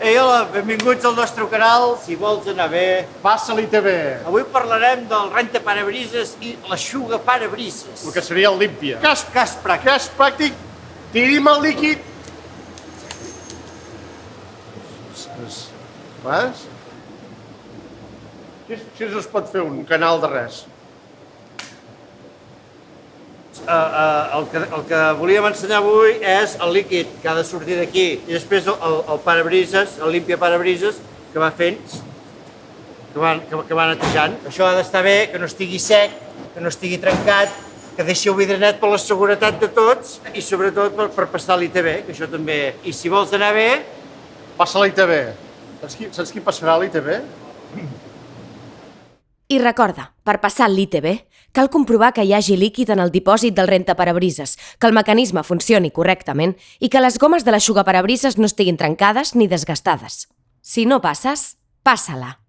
Ei, hola, benvinguts al nostre canal. Si vols anar bé, Passa l'ITV, avui parlarem del rentaparabrisas i l'eixugaparabrises. el que seria el límpia. Cas pràctic. Cas pràctic, tirim el líquid. Vas? Així no es pot fer un canal de res. El que volíem ensenyar avui és el líquid que ha de sortir d'aquí i després el parabrises, el límpia parabrises, que va fent, que va netejant. Això ha d'estar bé, que no estigui sec, que no estigui trencat, que deixi el vidre net per la seguretat de tots i sobretot per passar l'ITV, que això també. I si vols anar bé... Passa l'ITV. Saps qui passarà l'ITV? I recorda, per passar l'ITV, cal comprovar que hi hagi líquid en el dipòsit del rentaparabrises, que el mecanisme funcioni correctament i que les gomes de l'eixugaparabrises no estiguin trencades ni desgastades. Si no passes, passa-la.